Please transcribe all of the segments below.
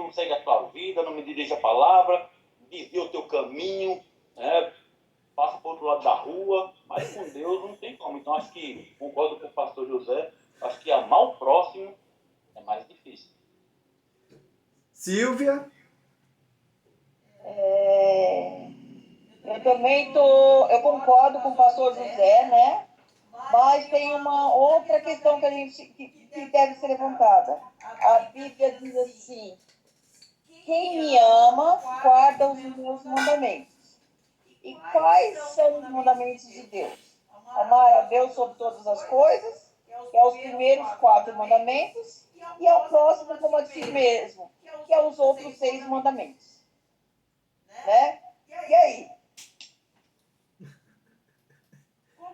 não segue a tua vida, não me dirige a palavra, desvia o teu caminho, passa para o outro lado da rua, mas com Deus não tem como. Então, acho que, concordo com o pastor José, acho que amar o próximo é mais difícil. Silvia? Eu também eu concordo com o pastor José, né? Mas tem uma outra questão que deve ser levantada. A Bíblia diz assim: quem me ama, guarda os meus mandamentos. E quais são os mandamentos de Deus? Amar a Deus sobre todas as coisas, que é os primeiros 4 mandamentos, e ao próximo como a si mesmo, que é os outros 6 mandamentos. Né? E aí?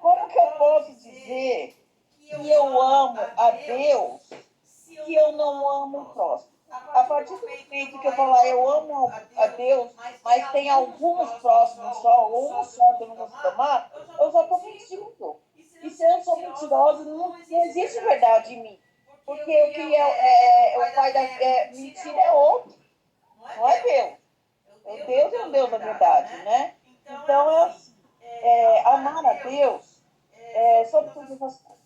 Como que eu posso dizer que eu amo a Deus se eu não amo o próximo? A partir do momento que eu falar eu amo a Deus, mas tem alguns próximos só, ou um só que eu não consigo amar, eu já estou mentindo. E se eu sou mentirosa, não existe verdade em mim. Porque o que o pai da mentira é outro, não é Deus. Deus é um Deus da verdade, né? Então, amar a Deus sobre todas as coisas.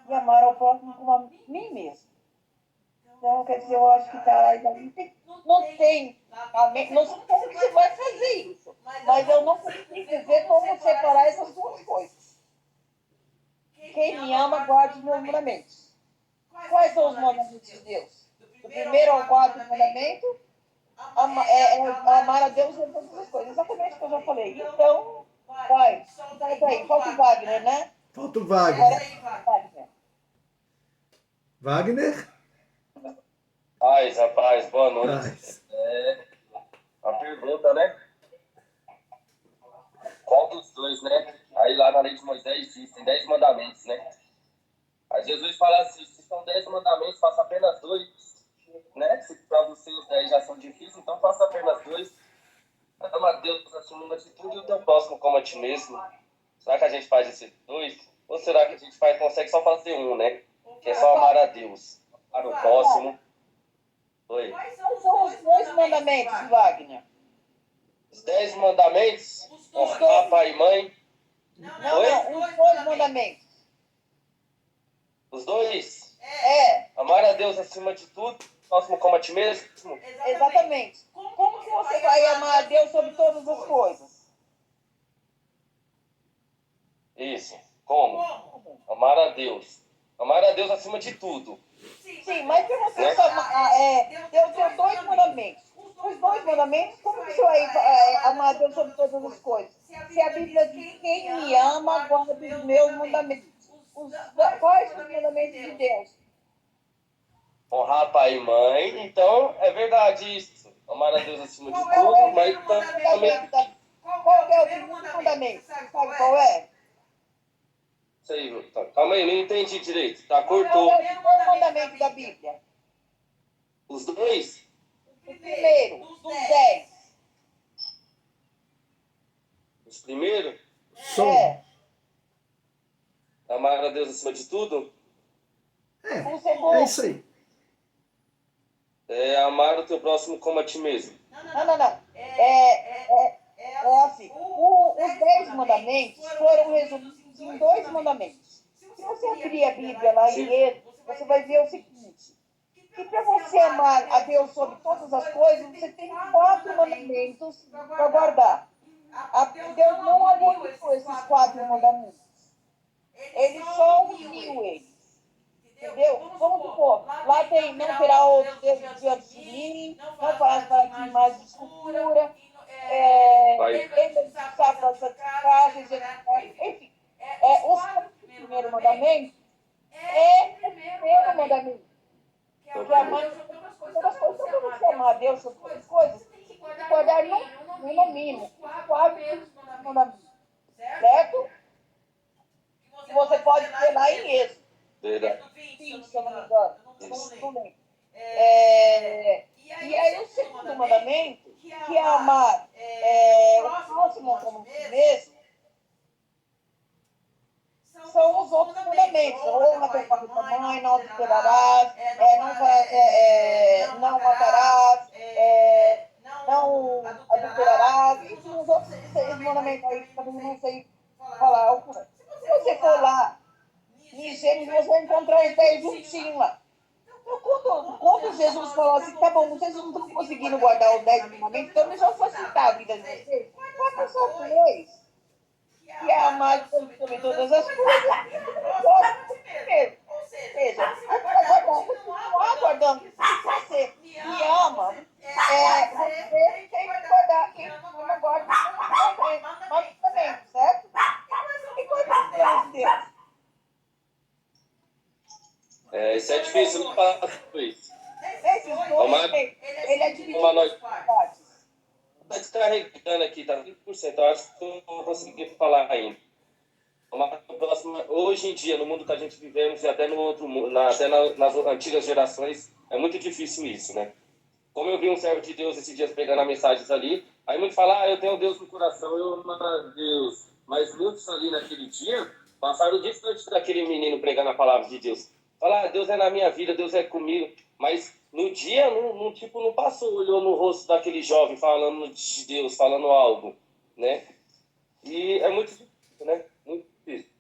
E amar ao próximo como a mim mesmo. Então, quer dizer, eu acho que não tem, não sei como que você vai fazer isso, mas eu não consigo dizer como separar essas duas coisas. Quem me ama, guarde os meus mandamentos. Quais são os mandamentos de Deus? Do primeiro ao 4 mandamento, amar a Deus sobre todas as coisas. Exatamente o que eu já falei. Então, vai. Daí. Falta o Wagner, né? Falta o Wagner. Wagner? Rapaz, boa noite. A pergunta, né? Qual dos dois, né? Aí lá na lei de Moisés diz, tem 10 mandamentos, né? Aí Jesus fala assim, se são 10 mandamentos, faça apenas 2, né? Se para você os 10 já são difíceis, então faça apenas 2. Ama a Deus acima de tudo e o teu próximo como a ti mesmo. Será que a gente faz esses 2? Ou será que a gente consegue só fazer um, né? Que é só amar a Deus, amar o próximo. Oi. Quais são os 2 mandamentos, Wagner? Os 10 mandamentos, honrar pai e mãe. Não, os 2 mandamentos. Os 2? Amar a Deus acima de tudo, próximo como a ti mesmo. Exatamente. Como que você vai amar a Deus sobre todas as coisas? Isso. Como? Amar a Deus. Amar a Deus acima de tudo. Sim, mas se você só Deus deu 2 mandamentos. Os 2 mandamentos, como que você vai amar a Deus sobre todas as coisas? Se a Bíblia diz, quem me ama, guarda os meus mandamentos. Quais são os mandamentos de Deus? Honrar pai e mãe. Então, é verdade isso. Amar a Deus acima de tudo, mas também... Qual é o segundo mandamento? Sabe qual é? Sei, calma aí, não entendi direito. Tá, cortou. Qual é o mandamento da Bíblia? Os 2? O primeiro, dos 10. Os primeiros? Amar a Deus acima de tudo? É isso aí. Amar o teu próximo como a ti mesmo. Não. É assim. Os 10 mandamentos foram resumidos em 2 mandamentos. Se você abrir a Bíblia lá em Êxodo, você vai ver o seguinte: que para você amar a Deus sobre todas as coisas, você tem 4 mandamentos para guardar. Deus não aboliu esses 4 mandamentos. Ele só uniu eles. Entendeu? Vamos supor, lá tem não terá outro Deus diante de mim, não farás para ti mais de escultura, lembra de sábados santificados, enfim. O primeiro mandamento é o primeiro mandamento. Que é amar todas as coisas. Então, para você amar a Deus sobre todas as coisas, você tem que guardar no mínimo 4 mandamentos. Certo? Que você pode ter lá em Êxodo. Verdade. Se eu não me engano. Não lembro. E aí o segundo mandamento, que é amar o próximo como si mesmo, são os outros mandamentos. Honra teu pai e tua mãe, não adulterarás, não matarás, mandamento aí, que também não sei falar. Se você for lá, em Gênesis, você vai encontrar os 10 juntinhos lá. Então, quando Jesus falou assim, tá bom, vocês não estão conseguindo guardar os 10 mandamentos, então deixa eu facilitar a vida de vocês. Guarda só 2. E é amado sobre todas as coisas. Gosta primeiro. Ou seja, continuar guardando. Se você me ama, você tem que guardar. Quem ama, guarda também, certo? E guarda os Deus. Isso é difícil, não faço isso. Esses dois, ele é dividido em partes. Tá descarregando aqui, tá 20%. Eu acho que eu não vou conseguir falar ainda. Hoje em dia, no mundo que a gente vivemos e até no outro mundo, até nas antigas gerações, é muito difícil isso, né? Como eu vi um servo de Deus esses dias pegando mensagens ali, aí muitos falam, eu tenho Deus no coração, eu amo a Deus. Mas muitos ali naquele dia passaram distante daquele menino pregando a palavra de Deus. Falar, Deus é na minha vida, Deus é comigo. Mas no dia, não passou, olhou no rosto daquele jovem falando de Deus, falando algo, né? E é muito difícil, né? Muito difícil.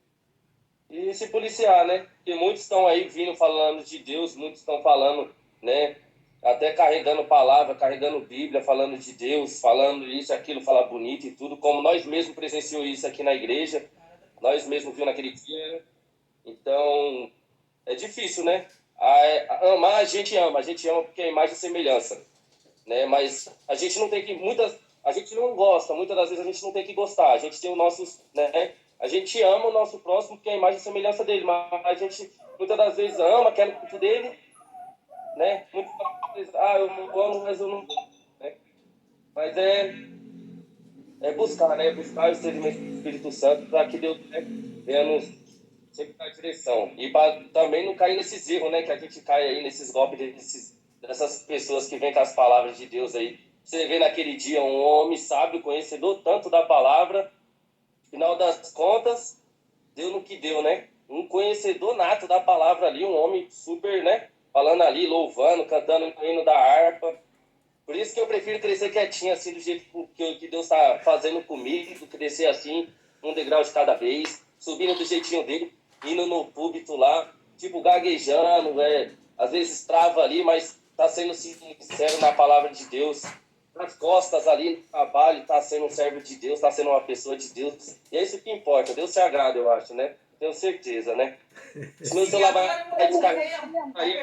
E se policiar, né? Porque muitos estão aí vindo falando de Deus, muitos estão falando, né? Até carregando palavra, carregando Bíblia, falando de Deus, falando isso, aquilo, falar bonito e tudo, como nós mesmos presenciamos isso aqui na igreja, nós mesmos vimos naquele dia. Então, é difícil, né? Amar, a gente ama porque é imagem e semelhança, né? Mas a gente não tem que, a gente não gosta, muitas das vezes a gente não tem que gostar, a gente tem o nosso, né? A gente ama o nosso próximo porque é a imagem e semelhança dele, mas a gente muitas das vezes ama, quer o culto dele, né? Muitas vezes, eu não amo, mas eu não gosto, né? Mas buscar, né? Buscar o discernimento do Espírito Santo para que Deus, né, venha nos sempre dar direção. E para também não cair nesses erros, né? Que a gente cai aí nesses golpes dessas pessoas que vêm com as palavras de Deus aí. Você vê naquele dia um homem sábio, conhecedor tanto da palavra, final das contas, deu no que deu, né? Um conhecedor nato da palavra ali, um homem super, né? Falando ali, louvando, cantando o hino da harpa. Por isso que eu prefiro crescer quietinho, assim, do jeito que Deus está fazendo comigo, crescer assim, um degrau de cada vez, subindo do jeitinho dele, indo no púlpito lá, tipo, gaguejando, às vezes trava ali, mas está sendo sincero na palavra de Deus. Nas costas ali, no trabalho, está sendo um servo de Deus, está sendo uma pessoa de Deus. E é isso que importa, Deus se agrada, eu acho, né? Tenho certeza, né? Se meu celular vai descarregar, aí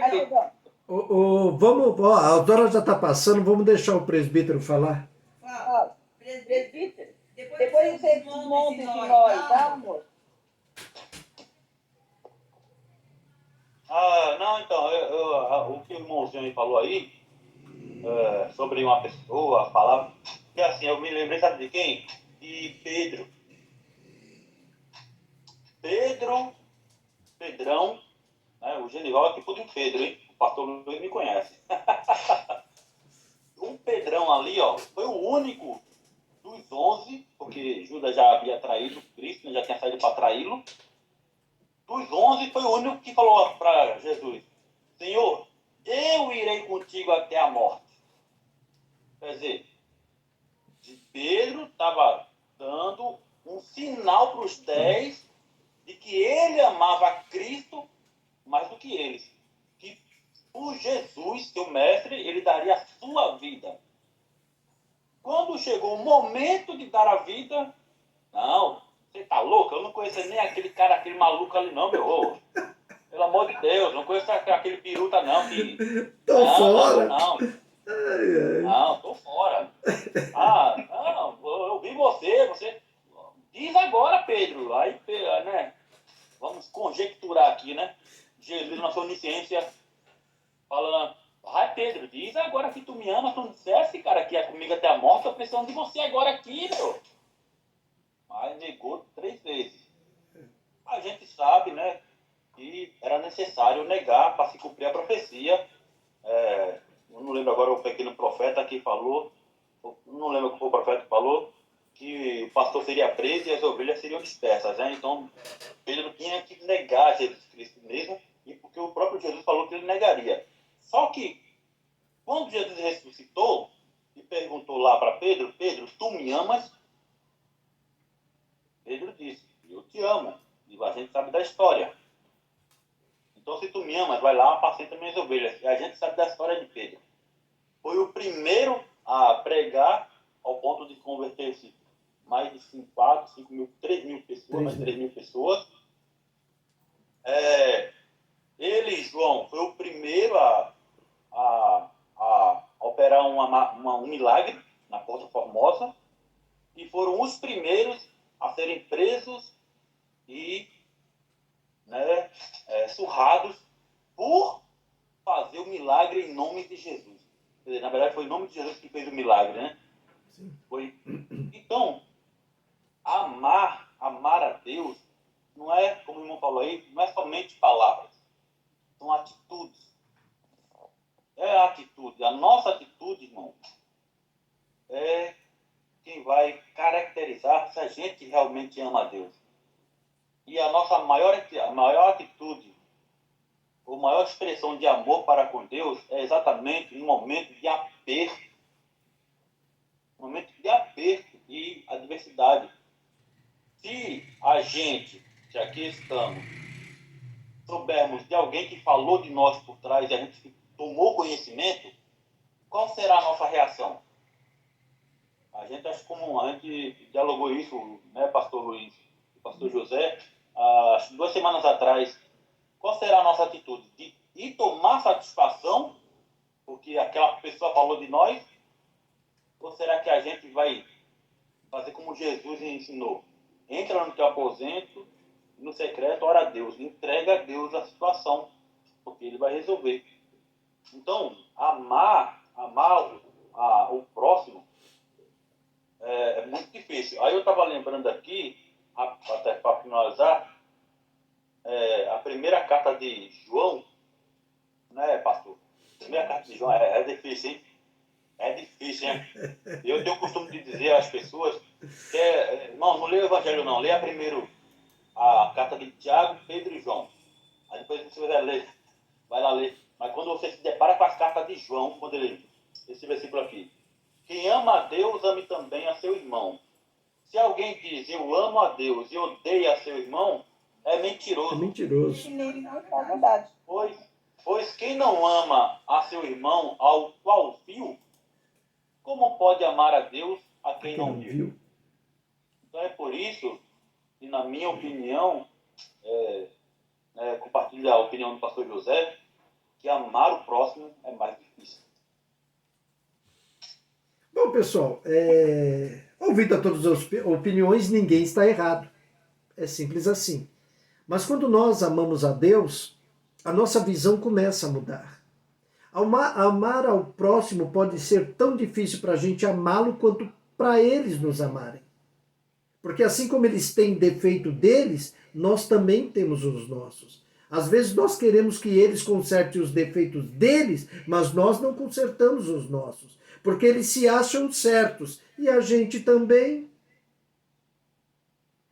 Vamos, a hora já está passando, vamos deixar o presbítero falar. Presbítero, depois você monta esse nós, tá, amor? Não, então, o que o irmãozinho aí falou aí, sobre uma pessoa, a palavra, que assim, eu me lembrei, sabe de quem? De Pedro. Pedrão, né? O Genival é tipo de um Pedro, hein? O pastor Luiz me conhece. O Pedrão ali, ó, foi o único dos 11, porque Judas já havia traído Cristo, já tinha saído para traí-lo. Dos 11, foi o único que falou para Jesus: Senhor, eu irei contigo até a morte. Quer dizer, Pedro estava dando um sinal para os 10 de que ele amava Cristo mais do que eles. Que por Jesus, seu mestre, ele daria a sua vida. Quando chegou o momento de dar a vida, não, você tá louco? Eu não conheço nem aquele cara, aquele maluco ali não, meu. Pelo amor de Deus, não conheço aquele piruta não. Tô fora. Não, tô fora. Não, eu vi você. Diz agora, Pedro. Aí, né? Vamos conjecturar aqui, né? Jesus, na sua onisciência, falando: vai, Pedro, diz agora que tu me ama. Tu não dissesse, cara, que é comigo até a morte. Eu precisando de você agora aqui, meu. Mas negou 3 vezes. A gente sabe, né, que era necessário negar para se cumprir a profecia. Eu não lembro agora o pequeno profeta que falou, não lembro qual foi o profeta que falou, que o pastor seria preso e as ovelhas seriam dispersas, né? Então, Pedro tinha que negar Jesus Cristo mesmo, e porque o próprio Jesus falou que ele negaria. Só que, quando Jesus ressuscitou e perguntou lá para Pedro: Pedro, tu me amas? amo. E a gente sabe da história. Então, se tu me amas, vai lá, apacenta minhas ovelhas. E a gente sabe da história de Pedro. Foi o primeiro a pregar ao ponto de converter-se mais de 5 mil, 3 mil pessoas, mais de 3 mil pessoas. Ele, João, foi o primeiro a operar um milagre na Porta Formosa e foram os primeiros a serem presos e surrados por fazer o milagre em nome de Jesus. Quer dizer, na verdade, foi em nome de Jesus que fez o milagre, né? Sim. Foi. Então, amar a Deus não é, como o irmão falou aí, não é somente palavras, são atitudes. É a atitude. A nossa atitude, irmão, é quem vai caracterizar se a gente realmente ama a Deus. E a nossa maior atitude, ou maior expressão de amor para com Deus é exatamente no momento de aperto. Momento de aperto e adversidade. Se a gente, que aqui estamos, soubermos de alguém que falou de nós por trás e a gente tomou conhecimento, qual será a nossa reação? A gente, acho como a gente dialogou isso, né, pastor Luiz e pastor José, há 2 semanas atrás. Qual será a nossa atitude? De ir tomar satisfação porque aquela pessoa falou de nós? Ou será que a gente vai fazer como Jesus ensinou? Entra no teu aposento, no secreto, ora a Deus, entrega a Deus a situação, porque Ele vai resolver. Então, amar o próximo é muito difícil. Aí eu estava lembrando aqui, até para finalizar, a primeira carta de João, né, pastor? A primeira carta de João é difícil, hein? É difícil, hein? Eu tenho o costume de dizer às pessoas que não leia o Evangelho não, leia primeiro a carta de Tiago, Pedro e João. Aí depois você vai lá ler. Mas quando você se depara com as cartas de João, quando ele, esse versículo aqui, quem ama a Deus, ame também a seu irmão. Se alguém diz, eu amo a Deus e odeia a seu irmão, é mentiroso. É mentiroso. Nele não está a verdade. Pois quem não ama a seu irmão ao qual viu, como pode amar a Deus a quem não viu? Então é por isso que, na minha opinião, compartilho a opinião do pastor José, que amar o próximo é mais difícil. Bom, pessoal, ouvindo a todas as opiniões, ninguém está errado. É simples assim. Mas quando nós amamos a Deus, a nossa visão começa a mudar. Amar ao próximo pode ser tão difícil para a gente amá-lo quanto para eles nos amarem. Porque assim como eles têm defeito deles, nós também temos os nossos. Às vezes nós queremos que eles consertem os defeitos deles, mas nós não consertamos os nossos. Porque eles se acham certos e a gente também.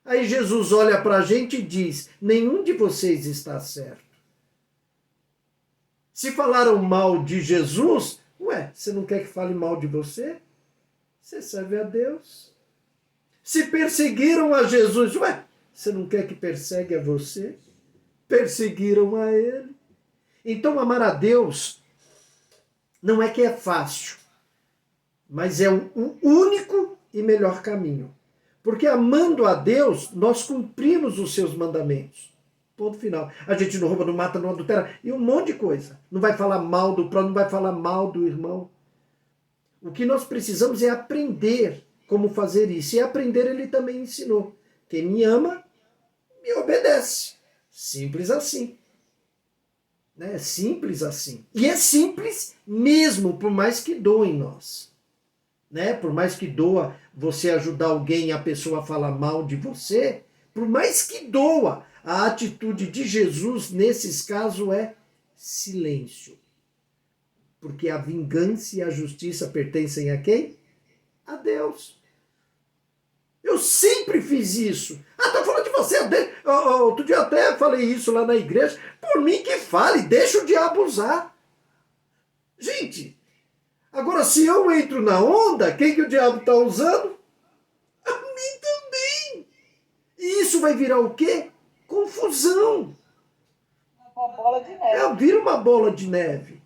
Aí Jesus olha para a gente e diz, nenhum de vocês está certo. Se falaram mal de Jesus, você não quer que fale mal de você? Você serve a Deus. Se perseguiram a Jesus, você não quer que persegue a você? Perseguiram a ele. Então amar a Deus não é que é fácil, mas é o único e melhor caminho. Porque amando a Deus, nós cumprimos os seus mandamentos. Ponto final. A gente não rouba, não mata, não adultera e um monte de coisa. Não vai falar mal do próximo, não vai falar mal do irmão. O que nós precisamos é aprender como fazer isso. E aprender ele também ensinou. Quem me ama, me obedece. Simples assim. Né? Simples assim. E é simples mesmo, por mais que doa em nós. Né? Por mais que doa você ajudar alguém e a pessoa falar mal de você, por mais que doa, a atitude de Jesus nesses casos é silêncio. Porque a vingança e a justiça pertencem a quem? A Deus. Eu sempre fiz isso. Tá falando de você. Outro dia até falei isso lá na igreja. Por mim que fale, deixa o diabo usar. Gente, agora se eu entro na onda, quem que o diabo está usando? A mim também. E isso vai virar o quê? Confusão. Uma bola de neve. Vira uma bola de neve.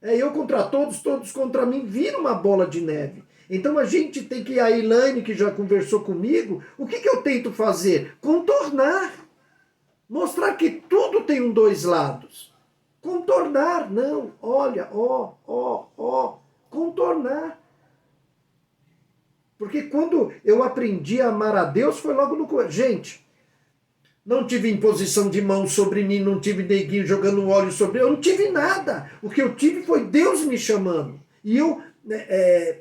Eu contra todos, todos contra mim, vira uma bola de neve. Então a gente tem que, a Elaine, que já conversou comigo, o que eu tento fazer? Contornar. Mostrar que tudo tem dois lados. Contornar, não. Olha, contornar. Porque quando eu aprendi a amar a Deus, foi logo no começo. Gente, não tive imposição de mão sobre mim, não tive neguinho jogando óleo sobre mim, eu não tive nada. O que eu tive foi Deus me chamando. E eu,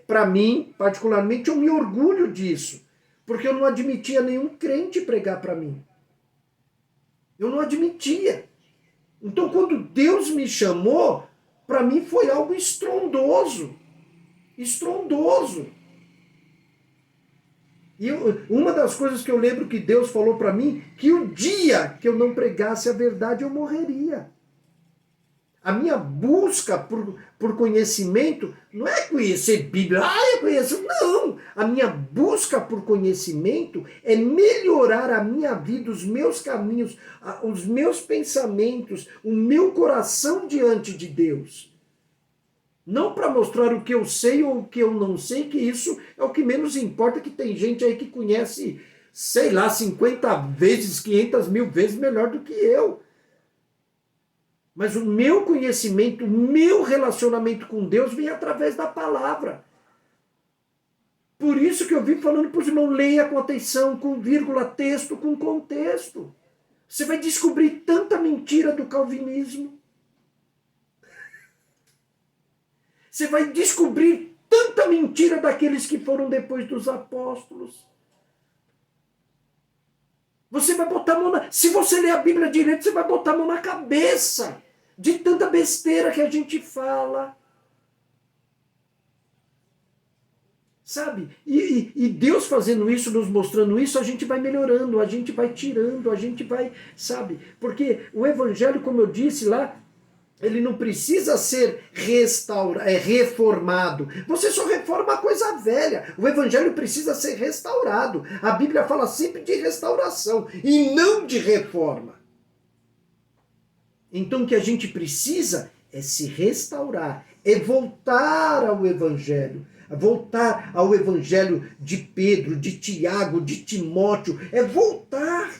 para mim, particularmente, eu me orgulho disso. Porque eu não admitia nenhum crente pregar para mim. Eu não admitia. Então, quando Deus me chamou, para mim foi algo estrondoso. Estrondoso. E uma das coisas que eu lembro que Deus falou para mim, que o dia que eu não pregasse a verdade, eu morreria. A minha busca por conhecimento não é conhecer Bíblia, eu conheço, não. A minha busca por conhecimento é melhorar a minha vida, os meus caminhos, os meus pensamentos, o meu coração diante de Deus. Não para mostrar o que eu sei ou o que eu não sei, que isso é o que menos importa, que tem gente aí que conhece, sei lá, 50 vezes, 500 mil vezes melhor do que eu. Mas o meu conhecimento, o meu relacionamento com Deus vem através da palavra. Por isso que eu vim falando para os irmãos, leia com atenção, com vírgula, texto, com contexto. Você vai descobrir tanta mentira do calvinismo. Você vai descobrir tanta mentira daqueles que foram depois dos apóstolos. Você vai botar a mão na... Se você ler a Bíblia direito, você vai botar a mão na cabeça de tanta besteira que a gente fala. Sabe? E Deus fazendo isso, nos mostrando isso, a gente vai melhorando, a gente vai tirando, a gente vai... Sabe? Porque o Evangelho, como eu disse lá, ele não precisa ser reformado. Você só reforma a coisa velha. O Evangelho precisa ser restaurado. A Bíblia fala sempre de restauração e não de reforma. Então o que a gente precisa é se restaurar, é voltar ao Evangelho. Voltar ao Evangelho de Pedro, de Tiago, de Timóteo. É voltar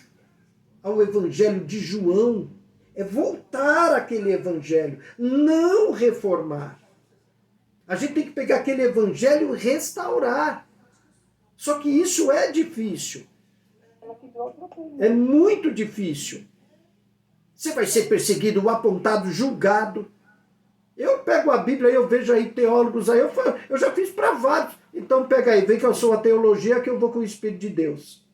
ao Evangelho de João. É voltar àquele evangelho, não reformar. A gente tem que pegar aquele evangelho e restaurar. Só que isso é difícil. É muito difícil. Você vai ser perseguido, apontado, julgado. Eu pego a Bíblia e eu vejo aí teólogos aí, eu já fiz para vários. Então pega aí, vem que eu sou a teologia, que eu vou com o Espírito de Deus.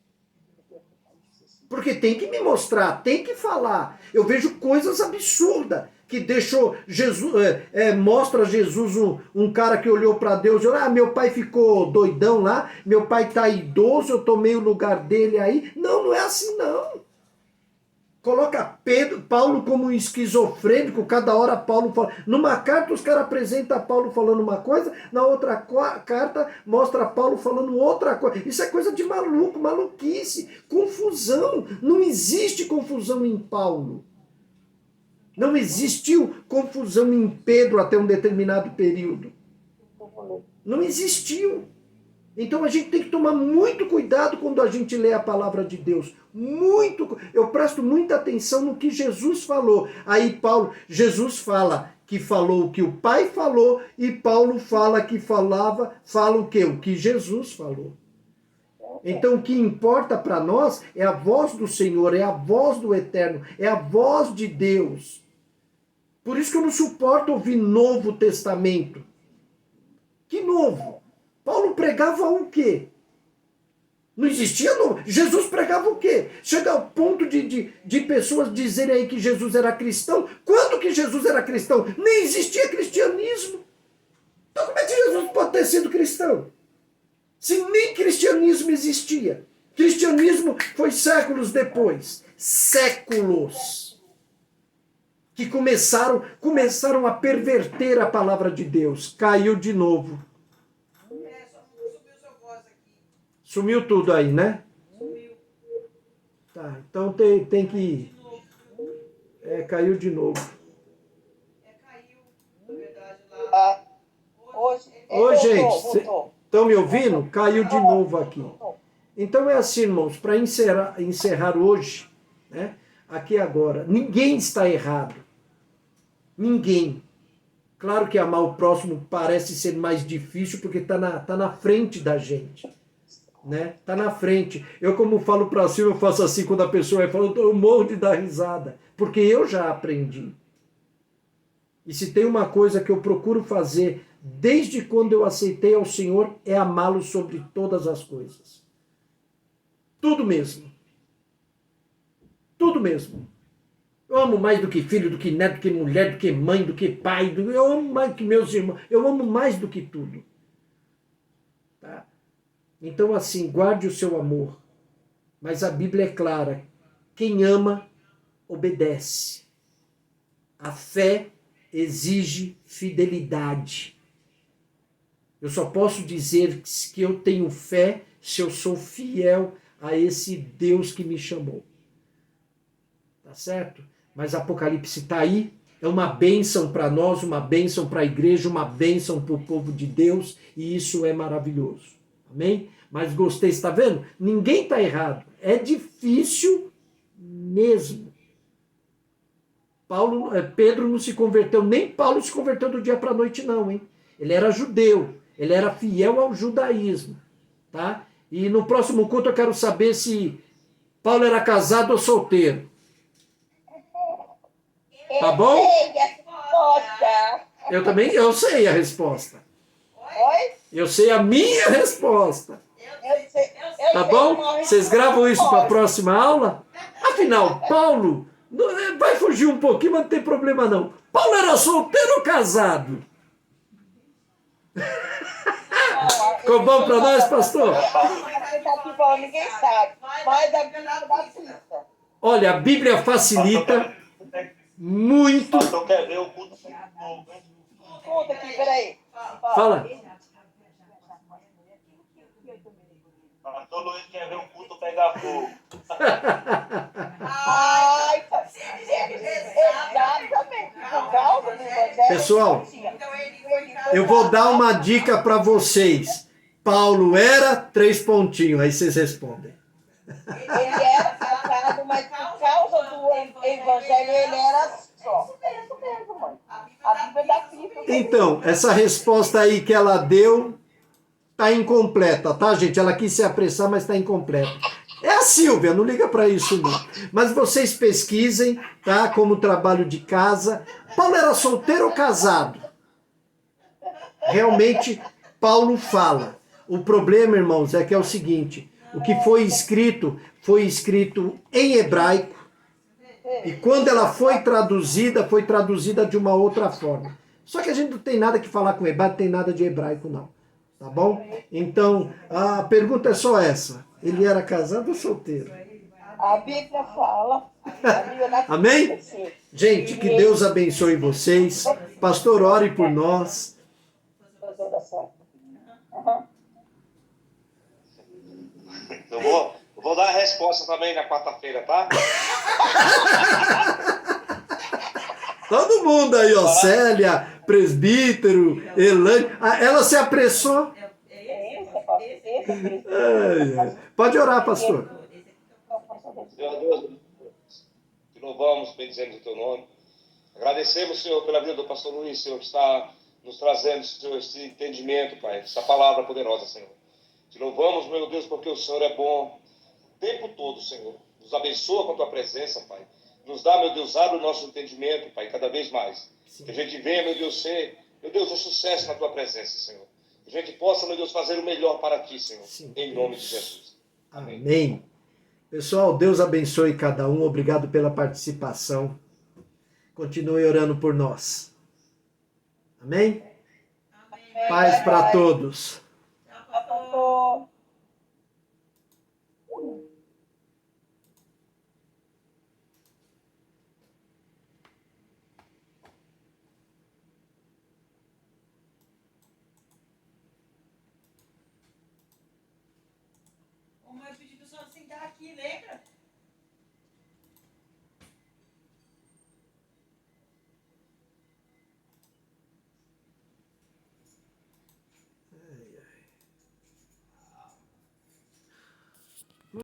Porque tem que me mostrar, tem que falar. Eu vejo coisas absurdas que deixou Jesus, mostra Jesus um cara que olhou para Deus e olhou, meu pai ficou doidão lá, meu pai está idoso, eu tomei o lugar dele aí. Não, não é assim não. Coloca Paulo como um esquizofrênico, cada hora Paulo fala. Numa carta os caras apresentam Paulo falando uma coisa, na outra carta mostra Paulo falando outra coisa. Isso é coisa de maluco, maluquice, confusão. Não existe confusão em Paulo. Não existiu confusão em Pedro até um determinado período. Não existiu. Então a gente tem que tomar muito cuidado quando a gente lê a palavra de Deus. Eu presto muita atenção no que Jesus falou. Aí Jesus fala que falou o que o Pai falou e Paulo fala que fala o quê? O que Jesus falou. Então o que importa para nós é a voz do Senhor, é a voz do Eterno, é a voz de Deus. Por isso que eu não suporto ouvir Novo Testamento. Que novo? Paulo pregava o quê? Não existia novo. Jesus pregava o quê? Chega ao ponto de pessoas dizerem aí que Jesus era cristão. Quando que Jesus era cristão? Nem existia cristianismo. Então como é que Jesus pode ter sido cristão? Se nem cristianismo existia. Cristianismo foi séculos depois. Séculos. Que começaram a perverter a palavra de Deus. Caiu de novo. Sumiu tudo aí, né? Tá, então tem que... caiu de novo. Ah, hoje. Ô, gente, Voltou. estão me ouvindo? Caiu de novo aqui. Então é assim, irmãos, para encerrar hoje, né? Aqui agora, ninguém está errado. Ninguém. Claro que amar o próximo parece ser mais difícil porque está na frente da gente. Né? Tá na frente. Eu, como falo para cima, eu faço assim quando a pessoa vai falando, eu morro de dar risada. Porque eu já aprendi. E se tem uma coisa que eu procuro fazer desde quando eu aceitei ao Senhor, é amá-lo sobre todas as coisas. Tudo mesmo. Tudo mesmo. Eu amo mais do que filho, do que neto, do que mulher, do que mãe, do que pai. Eu amo mais do que meus irmãos. Eu amo mais do que tudo. Tá? Então, assim, guarde o seu amor. Mas a Bíblia é clara. Quem ama, obedece. A fé exige fidelidade. Eu só posso dizer que eu tenho fé se eu sou fiel a esse Deus que me chamou. Tá certo? Mas Apocalipse está aí, é uma bênção para nós, uma bênção para a igreja, uma bênção para o povo de Deus, e isso é maravilhoso. Amém? Mas gostei, está vendo? Ninguém está errado. É difícil mesmo. Pedro não se converteu, nem Paulo se converteu do dia para a noite não, hein? Ele era judeu, ele era fiel ao judaísmo, tá? E no próximo culto eu quero saber se Paulo era casado ou solteiro. Tá bom? Eu sei a resposta. Oi? Eu sei a minha resposta. Tá bom? Vocês gravam isso para a próxima aula? Afinal, Paulo vai fugir um pouquinho, mas não tem problema não. Paulo era solteiro ou casado? Ficou bom para nós, pastor? Ninguém sabe, mas a Bíblia dá pista. Olha, a Bíblia facilita muito. Pastor quer ver o culto novo, hein? Escuta aqui, peraí. Fala. Pastor Luiz quer ver o culto pegar fogo. Ai, exatamente. Por causa do evangelho. Pessoal, eu vou dar uma dica para vocês. Paulo era 3 pontinhos, aí vocês respondem. Ele era casado, mas por causa do evangelho ele era só. É isso mesmo, mãe. A Bíblia dá pista. Então, essa resposta aí que ela deu tá incompleta, tá, gente? Ela quis se apressar, mas tá incompleta. É a Silvia, não liga para isso não. Mas vocês pesquisem, tá? Como trabalho de casa. Paulo era solteiro ou casado? Realmente, Paulo fala. O problema, irmãos, é que é o seguinte: o que foi escrito em hebraico, e quando ela foi traduzida de uma outra forma. Só que a gente não tem nada que falar com hebraico, não tem nada de hebraico, não. Tá bom? Então, a pergunta é só essa. Ele era casado ou solteiro? A Bíblia fala. A Bíblia dá Amém? pista, sim. Gente, que Deus abençoe vocês. Pastor, ore por nós. Vai dar certo. Eu vou dar a resposta também na quarta-feira, tá? Todo mundo aí, ó. Célia, presbítero, Elane. Ah, ela se apressou. Pode orar, pastor. Senhor Deus, te louvamos, bendizemos o teu nome. Agradecemos, Senhor, pela vida do pastor Luiz, Senhor, que está nos trazendo, Senhor, esse entendimento, Pai, essa palavra poderosa, Senhor. Te louvamos, meu Deus, porque o Senhor é bom o tempo todo, Senhor. Nos abençoa com a tua presença, Pai. Nos dá, meu Deus, abre o nosso entendimento, Pai, cada vez mais. Sim. Que a gente venha, meu Deus, ser, meu Deus, um sucesso na tua presença, Senhor. Que a gente possa, meu Deus, fazer o melhor para ti, Senhor. Sim, em nome de Jesus. Amém. Amém. Pessoal, Deus abençoe cada um. Obrigado pela participação. Continue orando por nós. Amém? Amém. Paz para todos. Tchau. Ô, mãe, eu pedi pro senhor sentar aqui, lembra?